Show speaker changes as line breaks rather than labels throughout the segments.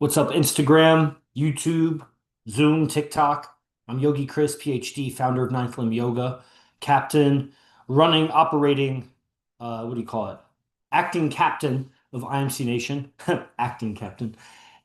What's up, Instagram, YouTube, Zoom, TikTok? I'm Yogi Chris, PhD, founder of Ninth Limb Yoga, captain, running, operating, what do you call it? Acting captain of IMC Nation, acting captain.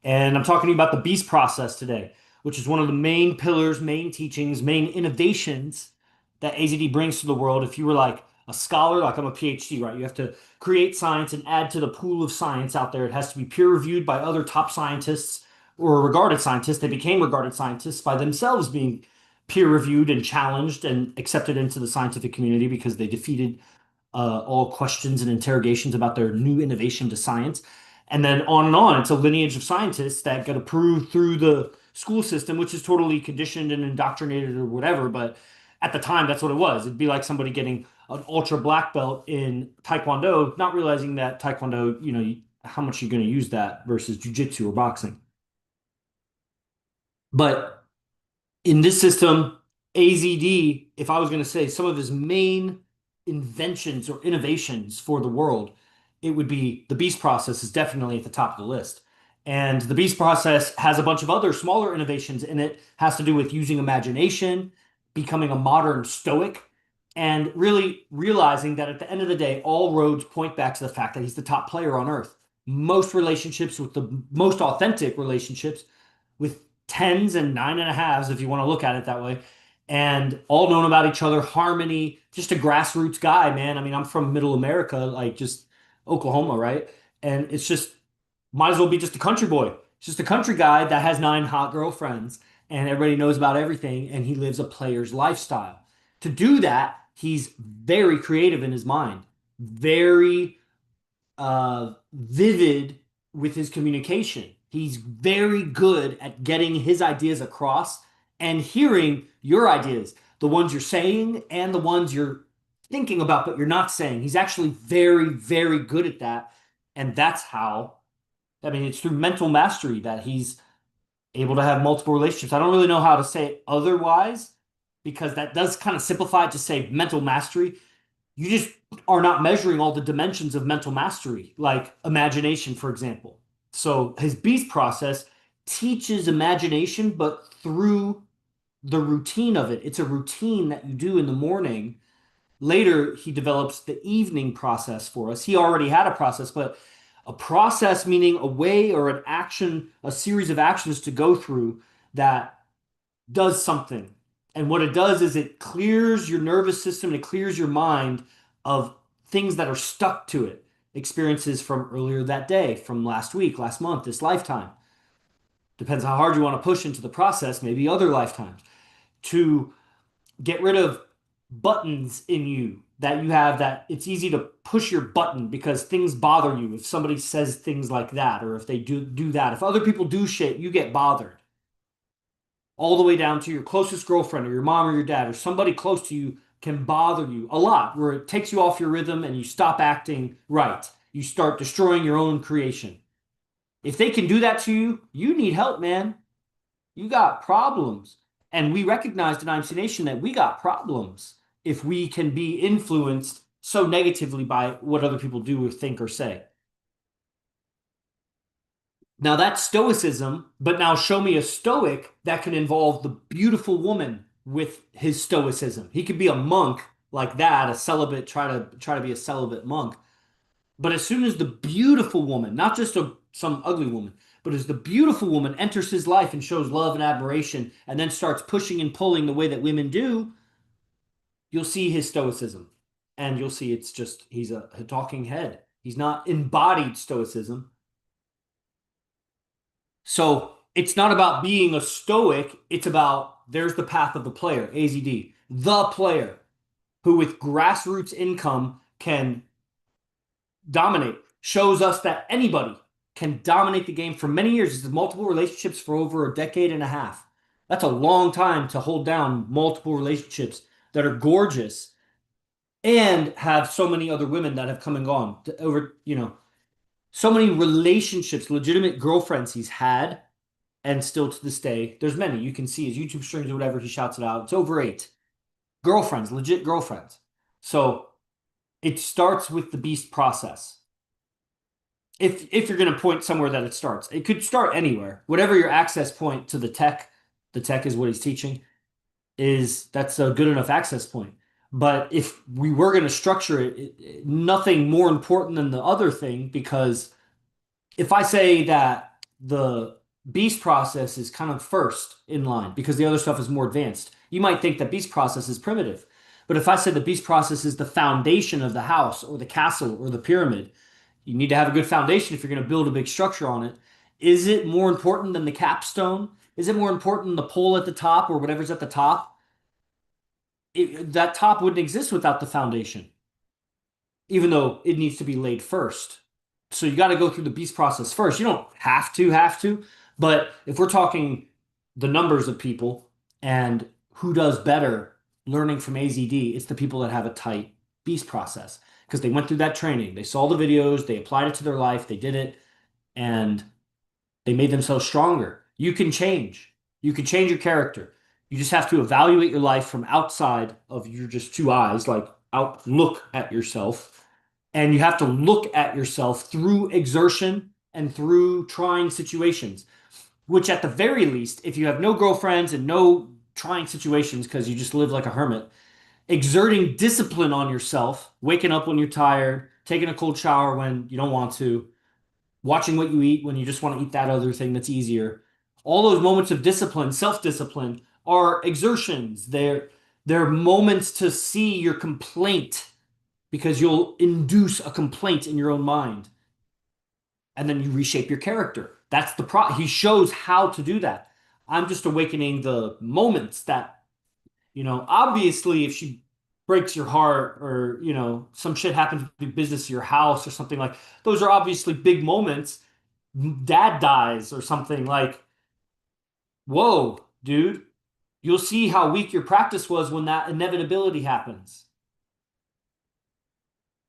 And I'm talking to you about the Beast process today, which is one of the main pillars, main teachings, main innovations that AZD brings to the world. If you were like a scholar, like I'm a PhD, right? You have to create science and add to the pool of science out there. It has to be peer reviewed by other top scientists or regarded scientists. They became regarded scientists by themselves being peer reviewed and challenged and accepted into the scientific community because they defeated all questions and interrogations about their new innovation to science. And then on and on. It's a lineage of scientists that get approved through the school system, which is totally conditioned and indoctrinated or whatever. But at the time, that's what it was. It'd be like somebody getting an ultra black belt in Taekwondo, not realizing that Taekwondo, how much you're going to use that versus jujitsu or boxing. But in this system, AZD, if I was going to say some of his main inventions or innovations for the world, it would be the Beast process is definitely at the top of the list. And the Beast process has a bunch of other smaller innovations in it, has to do with using imagination, becoming a modern stoic, and really realizing that at the end of the day, all roads point back to the fact that he's the top player on earth. Most relationships with the most authentic relationships with tens and nine and a halves, if you want to look at it that way, and all known about each other, harmony, just a grassroots guy, man. I mean, I'm from middle America, like just Oklahoma, right? And it's just might as well be just a country boy. It's just a country guy that has nine hot girlfriends and everybody knows about everything and he lives a player's lifestyle. To do that, he's very creative in his mind, very vivid with his communication. He's very good at getting his ideas across and hearing your ideas, the ones you're saying and the ones you're thinking about, but you're not saying. He's actually very, very good at that. And that's how, I mean, it's through mental mastery that he's able to have multiple relationships. I don't really know how to say it otherwise because that does kind of simplify it to say mental mastery. You just are not measuring all the dimensions of mental mastery, like imagination, for example. So his Beast process teaches imagination, but through the routine of it. It's a routine that you do in the morning. Later, he develops the evening process for us. He already had a process, but a process meaning a way or an action, a series of actions to go through that does something. And what it does is it clears your nervous system and it clears your mind of things that are stuck to it. Experiences from earlier that day, from last week, last month, this lifetime. Depends how hard you want to push into the process, maybe other lifetimes. To get rid of buttons in you that you have that it's easy to push your button because things bother you if somebody says things like that or if they do that. If other people do shit, you get bothered all the way down to your closest girlfriend or your mom or your dad or somebody close to you can bother you a lot, where it takes you off your rhythm and you stop acting right. You start destroying your own creation. If they can do that to you, you need help, man. You got problems. And we recognized in IMC Nation that we got problems if we can be influenced so negatively by what other people do or think or say. Now that's stoicism, but now show me a stoic that can involve the beautiful woman with his stoicism. He could be a monk like that, a celibate, try to be a celibate monk. But as soon as the beautiful woman, not just some ugly woman, but as the beautiful woman enters his life and shows love and admiration and then starts pushing and pulling the way that women do, you'll see his stoicism. And you'll see it's just he's a talking head. He's not embodied stoicism. So it's not about being a stoic, it's about there's the path of the player, AZD, the player who with grassroots income can dominate, shows us that anybody can dominate the game for many years. This is multiple relationships for over a decade and a half. That's a long time to hold down multiple relationships that are gorgeous and have so many other women that have come and gone over, so many relationships, legitimate girlfriends he's had and still to this day, there's many. You can see his YouTube streams or whatever, he shouts it out. It's over eight. Girlfriends, legit girlfriends. So it starts with the Beast process. if you're going to point somewhere that it starts, it could start anywhere. Whatever your access point to the tech is what he's teaching, is that's a good enough access point. But if we were going to structure nothing more important than the other thing, because if I say that the beast process is kind of first in line because the other stuff is more advanced, you might think that beast process is primitive. But if I said the beast process is the foundation of the house or the castle or the pyramid, you need to have a good foundation if you're going to build a big structure on it. Is it more important than the capstone? Is it more important than the pole at the top or whatever's at the top? That top wouldn't exist without the foundation, even though it needs to be laid first. So you got to go through the beast process first. You don't have to, but if we're talking the numbers of people and who does better learning from AZD, it's the people that have a tight beast process because they went through that training. They saw the videos, they applied it to their life, they did it, and they made themselves stronger. You can change. You can change your character. You just have to evaluate your life from outside of your just two eyes, like out look at yourself. And you have to look at yourself through exertion and through trying situations, which at the very least, if you have no girlfriends and no trying situations because you just live like a hermit, exerting discipline on yourself, waking up when you're tired, taking a cold shower when you don't want to, watching what you eat when you just want to eat that other thing that's easier. All those moments of discipline, self-discipline, are exertions. They're moments to see your complaint because you'll induce a complaint in your own mind. And then you reshape your character. That's the He shows how to do that. I'm just awakening the moments that, obviously if she breaks your heart or, some shit happens to do business to your house or something like those are obviously big moments. Dad dies or something like, whoa, dude, you'll see how weak your practice was when that inevitability happens.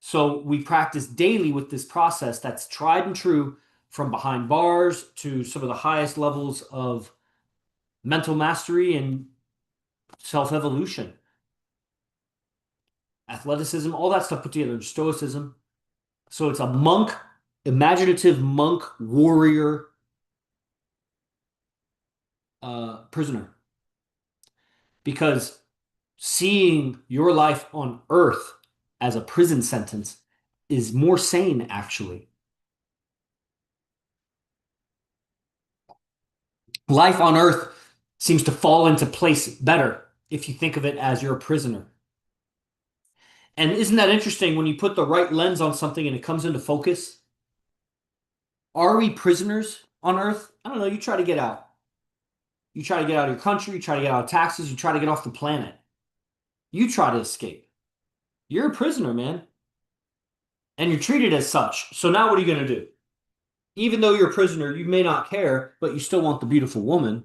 So we practice daily with this process that's tried and true from behind bars to some of the highest levels of mental mastery and self-evolution, athleticism, all that stuff put together, stoicism. So it's a monk, imaginative monk, warrior, prisoner. Because seeing your life on Earth as a prison sentence is more sane, actually. Life on Earth seems to fall into place better if you think of it as you're a prisoner. And isn't that interesting when you put the right lens on something and it comes into focus? Are we prisoners on Earth? I don't know. You try to get out. You try to get out of your country. You try to get out of taxes. You try to get off the planet. You try to escape. You're a prisoner, man. And you're treated as such. So now what are you going to do? Even though you're a prisoner, you may not care, but you still want the beautiful woman.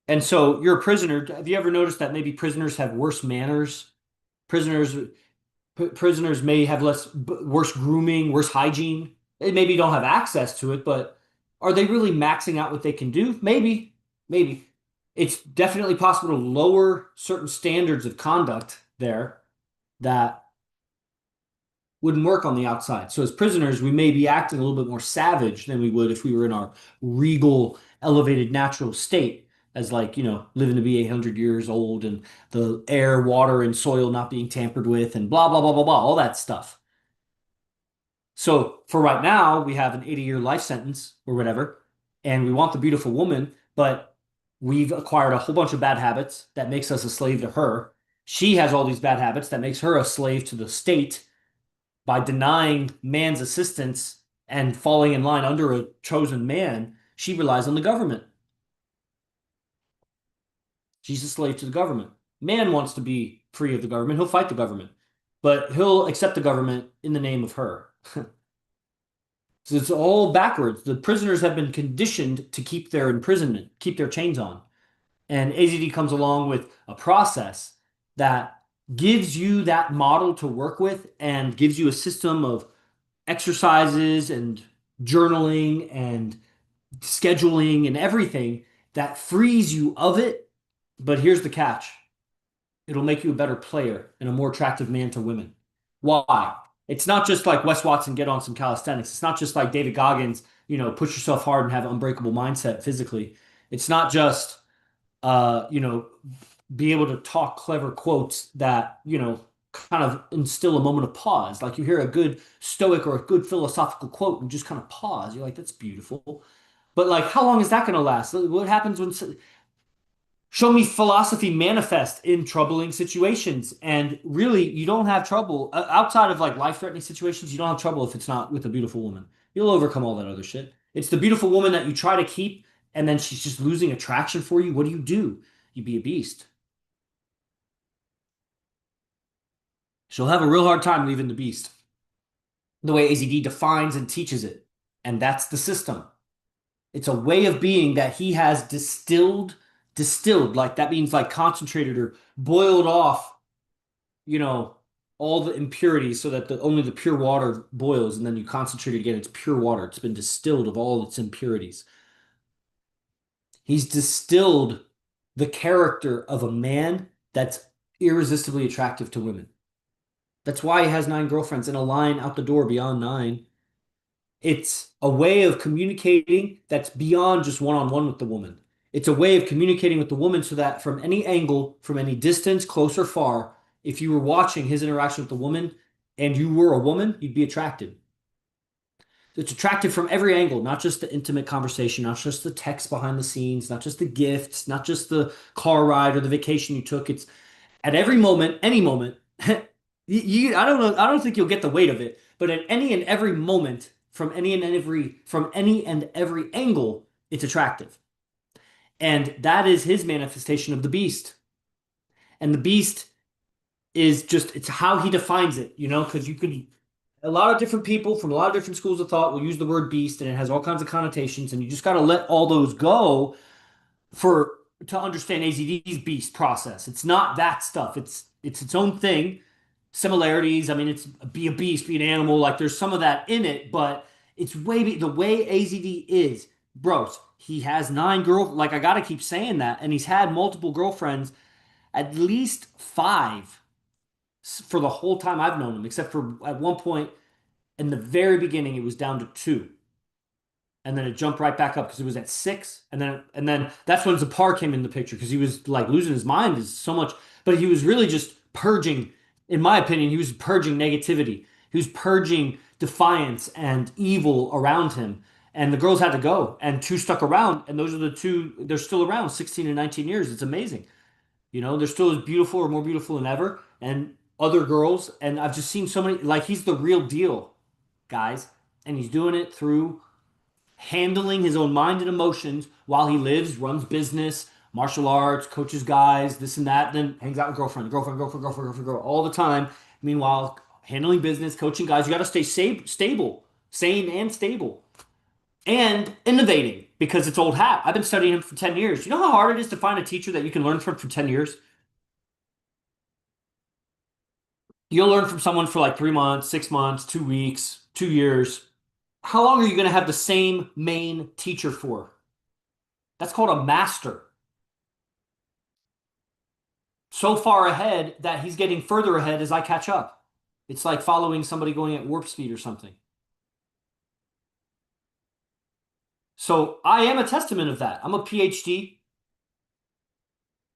And so you're a prisoner. Have you ever noticed that maybe prisoners have worse manners? Prisoners prisoners may have worse grooming, worse hygiene. They maybe don't have access to it, but are they really maxing out what they can do? Maybe, maybe. It's definitely possible to lower certain standards of conduct there that wouldn't work on the outside. So as prisoners, we may be acting a little bit more savage than we would if we were in our regal, elevated, natural state, as like, living to be 800 years old and the air, water, and soil not being tampered with and blah, blah, blah, blah, blah, all that stuff. So for right now, we have an 80-year life sentence or whatever, and we want the beautiful woman, but we've acquired a whole bunch of bad habits that makes us a slave to her. She has all these bad habits that makes her a slave to the state by denying man's assistance and falling in line under a chosen man. She relies on the government. She's a slave to the government. Man wants to be free of the government. He'll fight the government, but he'll accept the government in the name of her. So it's all backwards. The prisoners have been conditioned to keep their imprisonment, keep their chains on. And AZD comes along with a process that gives you that model to work with and gives you a system of exercises and journaling and scheduling and everything that frees you of it. But here's the catch. It'll make you a better player and a more attractive man to women. Why? It's not just like Wes Watson, get on some calisthenics. It's not just like David Goggins, push yourself hard and have an unbreakable mindset physically. It's not just be able to talk clever quotes that, kind of instill a moment of pause. Like you hear a good stoic or a good philosophical quote and just kind of pause. You're like, that's beautiful. But like, how long is that going to last? What happens when show me philosophy manifest in troubling situations? And really, you don't have trouble outside of like life-threatening situations. You don't have trouble if it's not with a beautiful woman. You'll overcome all that other shit. It's the beautiful woman that you try to keep, and then she's just losing attraction for you. What do? You be a beast. She'll have a real hard time leaving the beast. The way AZD defines and teaches it. And that's the system. It's a way of being that he has distilled, like that means like concentrated or boiled off, you know, all the impurities so that only the pure water boils and then you concentrate it again. It's pure water. It's been distilled of all its impurities. He's distilled the character of a man that's irresistibly attractive to women. That's why he has nine girlfriends and a line out the door beyond nine. It's a way of communicating that's beyond just one-on-one with the woman. It's a way of communicating with the woman so that from any angle, from any distance, close or far, if you were watching his interaction with the woman and you were a woman, you'd be attracted. It's attractive from every angle, not just the intimate conversation, not just the text behind the scenes, not just the gifts, not just the car ride or the vacation you took. It's at every moment, any moment. I don't know, I don't think you'll get the weight of it, but at any and every moment, from any and every angle, it's attractive. And that is his manifestation of the beast. And the beast is just it's how he defines it, because you could a lot of different people from a lot of different schools of thought will use the word beast and it has all kinds of connotations, and you just got to let all those go for to understand AZD's beast process. It's not that stuff. It's its own thing. Similarities. I mean, it's be a beast, be an animal. Like there's some of that in it, but it's the way AZD is, bros. He has nine like I gotta keep saying that, and he's had multiple girlfriends, at least five for the whole time I've known him, except for at one point in the very beginning, it was down to two and then it jumped right back up because it was at six, and then that's when Zapar came in the picture because he was like losing his mind is so much, but he was really just purging, in my opinion, he was purging negativity. He was purging defiance and evil around him, and the girls had to go, and two stuck around, and those are the two. They're still around, 16 and 19 years. It's amazing. They're still as beautiful or more beautiful than ever, and other girls, and I've just seen so many. Like he's the real deal, guys, and he's doing it through handling his own mind and emotions while he lives, runs business, martial arts, coaches guys, this and that, then hangs out with girlfriend, all the time. Meanwhile, handling business, coaching guys, you got to stay stable, sane and stable, and innovating because it's old hat. I've been studying him for 10 years. You know how hard it is to find a teacher that you can learn from for 10 years? You'll learn from someone for like 3 months, 6 months, 2 weeks, 2 years. How long are you going to have the same main teacher for? That's called a master. So far ahead that he's getting further ahead as I catch up. It's like following somebody going at warp speed or something. So I am a testament of that. I'm a PhD.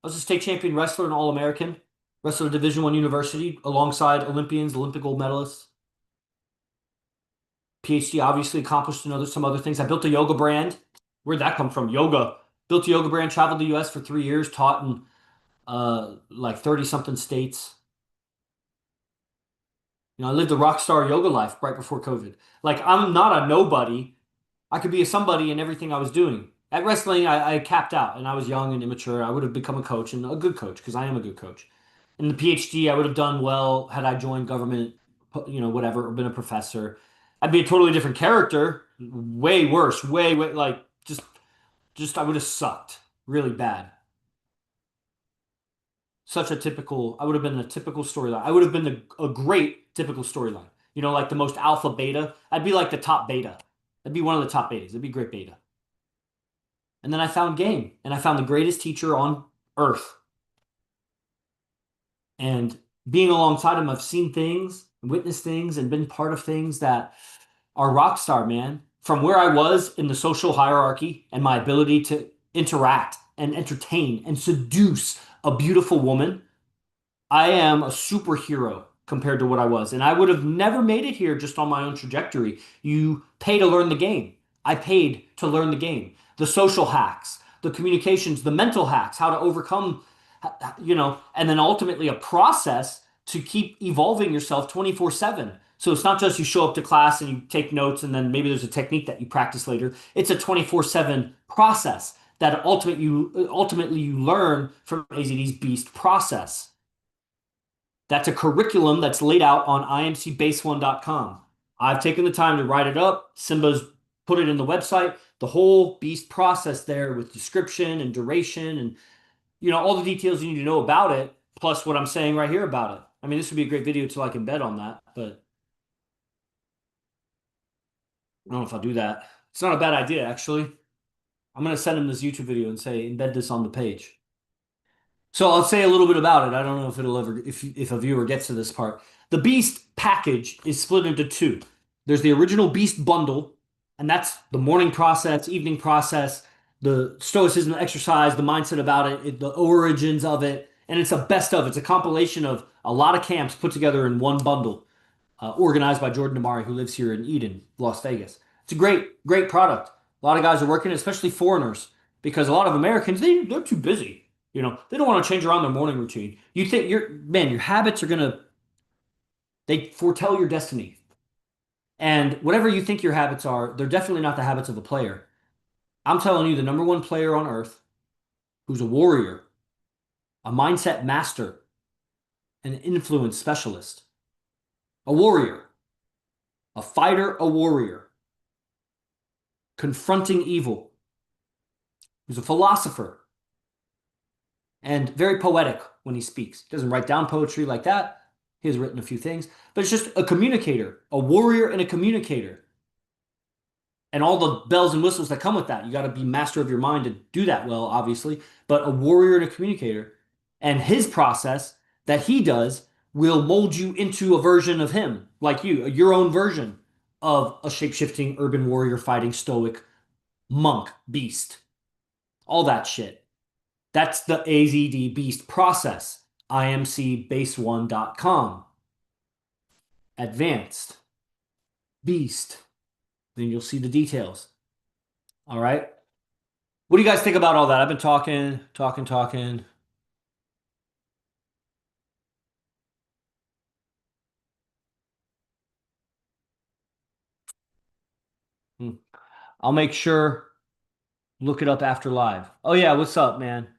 I was a state champion wrestler and All-American. Wrestler at Division I university alongside Olympians, Olympic gold medalists. PhD obviously accomplished some other things. I built a yoga brand. Where'd that come from? Yoga. Built a yoga brand, traveled the US for 3 years, taught in like 30 something states. I lived a rock star yoga life right before COVID. Like I'm not a nobody. I could be a somebody in everything I was doing. At wrestling, I capped out and I was young and immature. I would have become a coach and a good coach because I am a good coach. In the PhD, I would have done well had I joined government, whatever, or been a professor. I'd be a totally different character, way worse, way like just I would have sucked really bad. I would have been a typical storyline. I would have been a great typical storyline. Like the most alpha beta. I'd be like the top beta. I'd be one of the top betas. I'd be great beta. And then I found game, and I found the greatest teacher on earth. And being alongside him, I've seen things. and witnessed things and been part of things that are rock star, man. From where I was in the social hierarchy and my ability to interact and entertain and seduce a beautiful woman, I am a superhero compared to what I was. And I would have never made it here just on my own trajectory. You pay to learn the game. I paid to learn the game. The social hacks, the communications, the mental hacks, how to overcome, and then ultimately a process to keep evolving yourself 24/7. So it's not just you show up to class and you take notes and then maybe there's a technique that you practice later. It's a 24/7 process that ultimately you learn from AZD's Beast process. That's a curriculum that's laid out on imcbase1.com. I've taken the time to write it up. Simba's put it in the website. The whole Beast process there with description and duration and all the details you need to know about it, plus what I'm saying right here about it. I mean, this would be a great video till I can bet on that, but I don't know if I'll do that. It's not a bad idea, actually. I'm gonna send him this YouTube video and say embed this on the page. So I'll say a little bit about it. I don't know if it'll ever, if a viewer gets to this part. The Beast package is split into two. There's the original Beast bundle, and that's the morning process, evening process, the stoicism, the exercise, the mindset about it, the origins of it, and it's a best of. It's a compilation of a lot of camps put together in one bundle, organized by Jordan Damari, who lives here in Eden, Las Vegas. It's a great, great product. A lot of guys are working, especially foreigners, because a lot of Americans, they're too busy. They don't want to change around their morning routine. You think your habits are gonna, they foretell your destiny. And whatever you think your habits are, they're definitely not the habits of a player. I'm telling you, the number one player on earth who's a warrior, a mindset master, an influence specialist, a warrior, a fighter, a warrior, confronting evil, who's a philosopher, and very poetic when he speaks. He doesn't write down poetry like that. He has written a few things, but it's just a communicator, a warrior and a communicator. And all the bells and whistles that come with that. You got to be master of your mind to do that well, obviously, but a warrior and a communicator. And his process that he does will mold you into a version of him, like your own version of a shape-shifting urban warrior fighting stoic monk beast. All that shit. That's the AZD Beast process. imcbase1.com. Advanced. Beast. Then you'll see the details. All right. What do you guys think about all that? I've been talking. Hmm. I'll make sure, look it up after live. Oh yeah, what's up, man?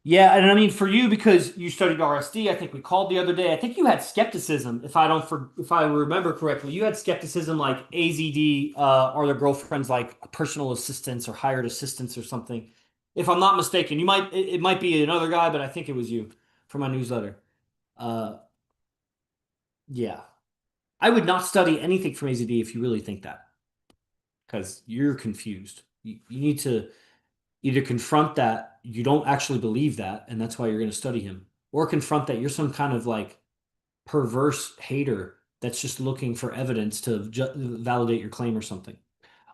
Yeah, and I mean for you because you studied RSD, I think we called the other day. I think you had skepticism, if I remember correctly. You had skepticism like AZD or their girlfriends like personal assistants or hired assistants or something. If I'm not mistaken, it might be another guy, but I think it was you for my newsletter. Uh, yeah. I would not study anything from AZD if you really think that, because you're confused. You need to either confront that you don't actually believe that, and that's why you're going to study him, or confront that you're some kind of like perverse hater that's just looking for evidence to validate your claim or something.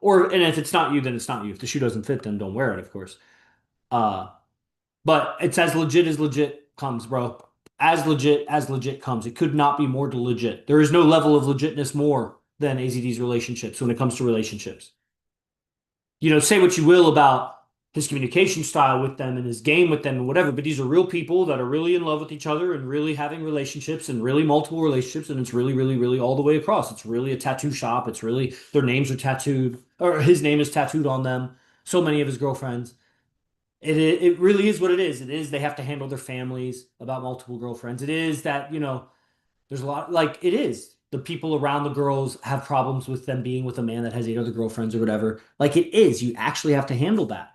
And if it's not you, then it's not you. If the shoe doesn't fit, then don't wear it, of course. Uh, but it's as legit comes, bro. As legit comes. It could not be more legit. There is no level of legitness more than AZD's relationships when it comes to relationships. Say what you will about his communication style with them and his game with them and whatever, but these are real people that are really in love with each other and really having relationships and really multiple relationships, and it's really, really, really all the way across. It's really a tattoo shop. It's really their names are tattooed, or his name is tattooed on them. So many of his girlfriends. It really is what it is. It is they have to handle their families about multiple girlfriends. It is that, there's a lot like it is. The people around the girls have problems with them being with a man that has 8 other girlfriends or whatever. Like it is. You actually have to handle that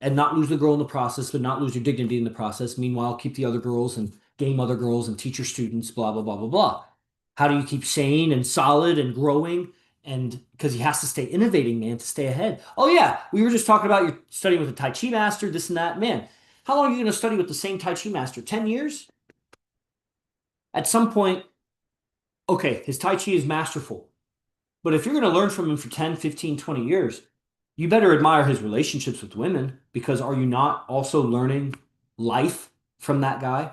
and not lose the girl in the process, but not lose your dignity in the process. Meanwhile, keep the other girls and game other girls and teach your students, blah, blah, blah, blah, blah. How do you keep sane and solid and growing? And because he has to stay innovating, man, to stay ahead. Oh, yeah. We were just talking about you're studying with a Tai Chi master, this and that. Man, how long are you going to study with the same Tai Chi master? 10 years? At some point, Okay, his Tai Chi is masterful. But if you're going to learn from him for 10, 15, 20 years, you better admire his relationships with women because are you not also learning life from that guy?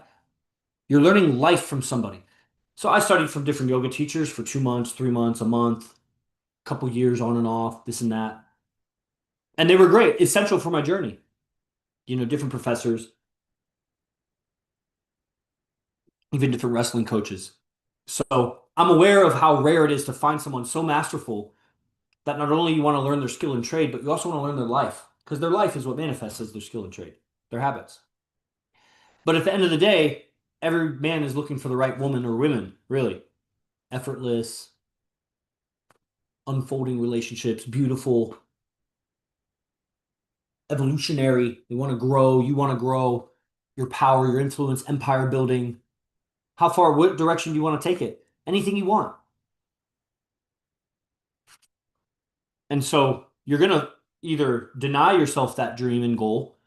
You're learning life from somebody. So I studied from different yoga teachers for 2 months, 3 months, a month, a couple years on and off, this and that. And they were great, essential for my journey. Different professors, even different wrestling coaches. So I'm aware of how rare it is to find someone so masterful that not only you want to learn their skill and trade, but you also want to learn their life because their life is what manifests as their skill and trade, their habits. But at the end of the day, every man is looking for the right woman or women, really. Effortless, unfolding relationships, beautiful, evolutionary. They want to grow. You want to grow your power, your influence, empire building. How far, what direction do you want to take it? Anything you want. And so you're going to either deny yourself that dream and goal,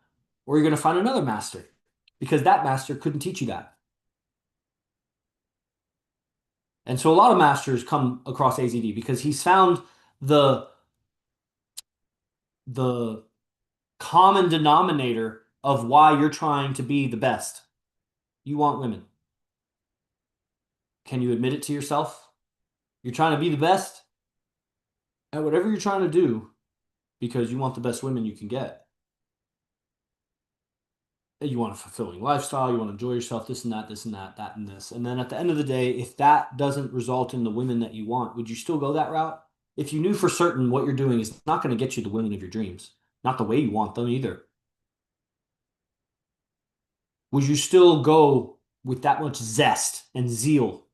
or you're going to find another master because that master couldn't teach you that. And so a lot of masters come across AZD because he's found the the common denominator of why you're trying to be the best. You want women. Can you admit it to yourself? You're trying to be the best at whatever you're trying to do because you want the best women you can get. You want a fulfilling lifestyle, you want to enjoy yourself, this and that, that and this. And then at the end of the day, if that doesn't result in the women that you want, would you still go that route? If you knew for certain what you're doing is not going to get you the women of your dreams, not the way you want them either, would you still go with that much zest and zeal?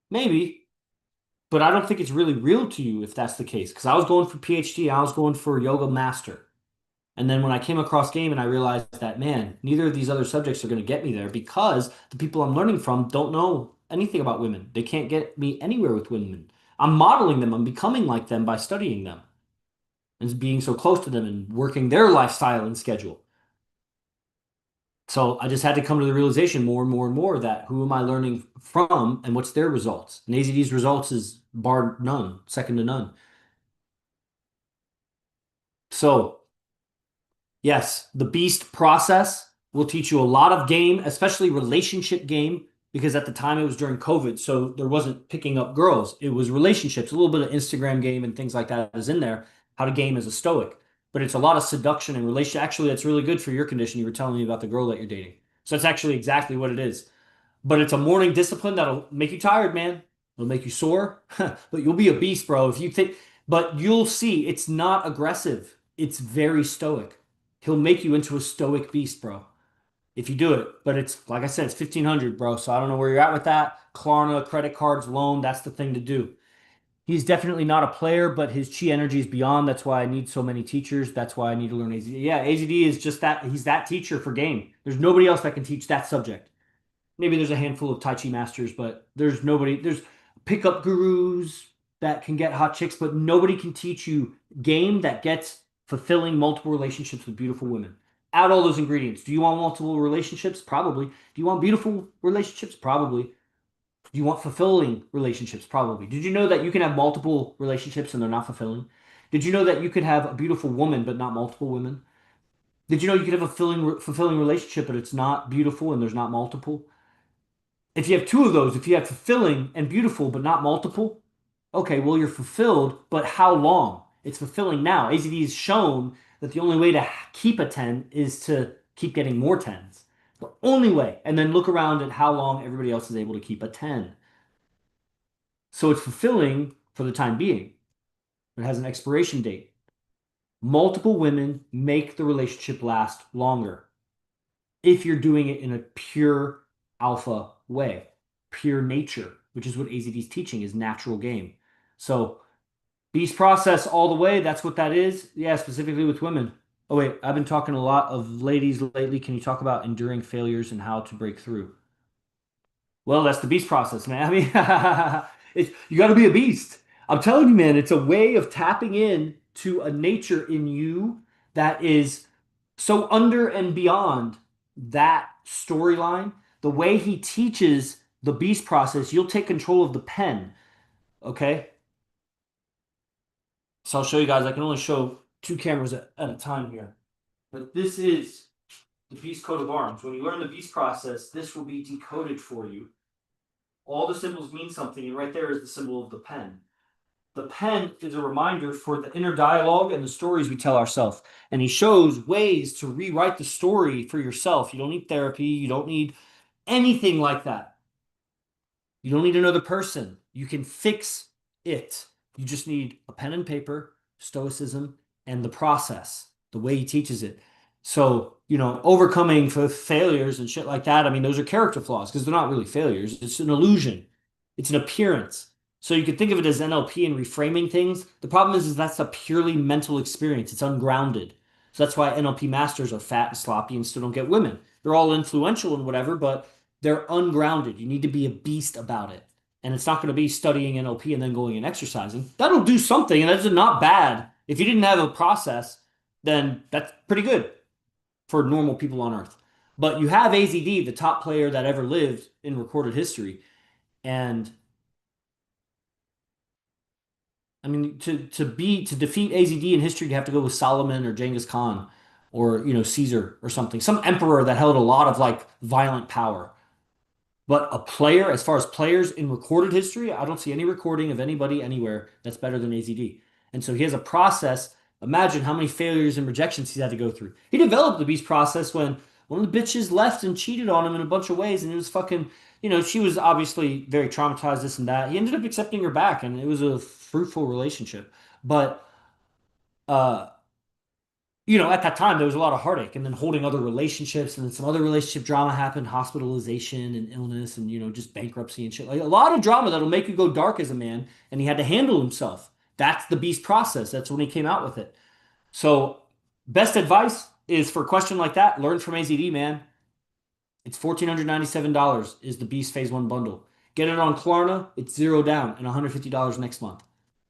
Maybe, but I don't think it's really real to you if that's the case. Because I was going for PhD, I was going for yoga master. And then when I came across game and I realized that, man, neither of these other subjects are going to get me there because the people I'm learning from don't know anything about women. They can't get me anywhere with women. I'm modeling them, I'm becoming like them by studying them and being so close to them and working their lifestyle and schedule. So I just had to come to the realization more and more and more that who am I learning from and what's their results? And AZD's results is bar none, second to none. So yes, the beast process will teach you a lot of game, especially relationship game, because at the time it was during COVID, so there wasn't picking up girls. It was relationships, a little bit of Instagram game and things like that is in there, how to game as a stoic. But it's a lot of seduction and relation. Actually, that's really good for your condition. You were telling me about the girl that you're dating. So that's actually exactly what it is. But it's a morning discipline that'll make you tired, man. It'll make you sore, but you'll be a beast, bro. If you think, but you'll see it's not aggressive. It's very stoic. He'll make you into a stoic beast, bro. If you do it. But it's like I said, it's 1500, bro. So I don't know where you're at with that. Klarna, credit cards, loan, that's the thing to do. He's definitely not a player, but his chi energy is beyond. That's why I need so many teachers. That's why I need to learn AZD. Yeah, AZD is just that. He's that teacher for game. There's nobody else that can teach that subject. Maybe there's a handful of Tai Chi masters, but there's nobody. There's pickup gurus that can get hot chicks, but nobody can teach you game that gets fulfilling multiple relationships with beautiful women. Add all those ingredients. Do you want multiple relationships? Probably. Do you want beautiful relationships? Probably. Do you want fulfilling relationships? Probably. Did you know that you can have multiple relationships and they're not fulfilling? Did you know that you could have a beautiful woman but not multiple women? Did you know you could have a fulfilling relationship but it's not beautiful and there's not multiple? If you have two of those, if you have fulfilling and beautiful but not multiple, okay, well, you're fulfilled, but how long? It's fulfilling now. AZD has shown that the only way to keep a 10 is to keep getting more 10s. The only way. And then look around at how long everybody else is able to keep a 10. So it's fulfilling for the time being. It has an expiration date. Multiple women make the relationship last longer if you're doing it in a pure alpha way, pure nature, which is what AZD is teaching is natural game. So beast process all the way, that's what that is. Yeah, specifically with women. Oh wait, I've been talking a lot of ladies lately. Can you talk about enduring failures and how to break through? Well, that's the beast process, man. I mean, you got to be a beast. I'm telling you, man, it's a way of tapping in to a nature in you that is so under and beyond that storyline. The way he teaches the beast process, you'll take control of the pen. Okay. So I'll show you guys. I can only show two cameras at a time here. But this is the beast coat of arms. When you learn the beast process, this will be decoded for you. All the symbols mean something, and right there is the symbol of the pen. The pen is a reminder for the inner dialogue and the stories we tell ourselves. And he shows ways to rewrite the story for yourself. You don't need therapy. You don't need anything like that. You don't need another person. You can fix it. You just need a pen and paper, stoicism, and the process, the way he teaches it. So, overcoming failures and shit like that, I mean, those are character flaws because they're not really failures. It's an illusion, it's an appearance. So you could think of it as NLP and reframing things. The problem is that's a purely mental experience. It's ungrounded. So that's why NLP masters are fat and sloppy and still don't get women. They're all influential and whatever, but they're ungrounded. You need to be a beast about it. And it's not going to be studying NLP and then going and exercising. That'll do something, and that's not bad. If you didn't have a process, then that's pretty good for normal people on Earth. But you have AZD, the top player that ever lived in recorded history. And I mean, to defeat AZD in history, you have to go with Solomon or Genghis Khan or Caesar or something, some emperor that held a lot of like violent power. But a player, as far as players in recorded history, I don't see any recording of anybody anywhere that's better than AZD. And so he has a process. Imagine how many failures and rejections he's had to go through. He developed the beast process when one of the bitches left and cheated on him in a bunch of ways, and it was fucking, she was obviously very traumatized, this and that. He ended up accepting her back, and it was a fruitful relationship. But uh at that time there was a lot of heartache and then holding other relationships and then some other relationship drama happened, hospitalization and illness and just bankruptcy and shit. Like a lot of drama that'll make you go dark as a man, and he had to handle himself. That's the beast process. That's when he came out with it. So, best advice is for a question like that, learn from AZD, man. It's $1,497 is the Beast Phase 1 bundle. Get it on Klarna, it's zero down and $150 next month.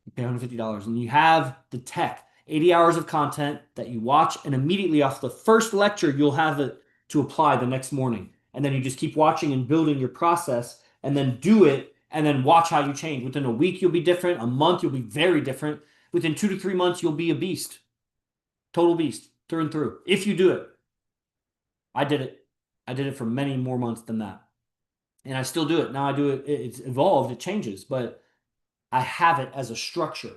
You pay $150 and you have the tech, 80 hours of content that you watch, and immediately off the first lecture, you'll have it to apply the next morning. And then you just keep watching and building your process and then do it and then watch how you change. Within a week, you'll be different. A month, you'll be very different. Within 2 to 3 months, you'll be a beast. Total beast through and through. If you do it. I did it. I did it for many more months than that. And I still do it. Now I do it. It's evolved. It changes. But I have it as a structure.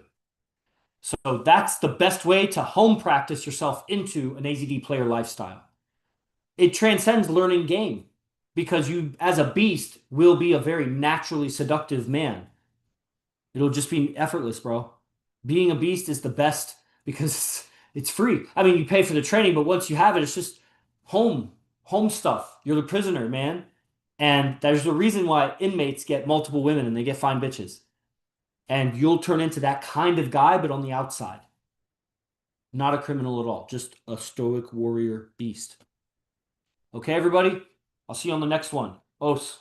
So that's the best way to home practice yourself into an AZD player lifestyle. It transcends learning game because you, as a beast, will be a very naturally seductive man. It'll just be effortless, bro. Being a beast is the best because it's free. I mean, you pay for the training, but once you have it, it's just home stuff. You're the prisoner, man. And there's a reason why inmates get multiple women and they get fine bitches. And you'll turn into that kind of guy, but on the outside. Not a criminal at all, just a stoic warrior beast. Okay, everybody? I'll see you on the next one. Os.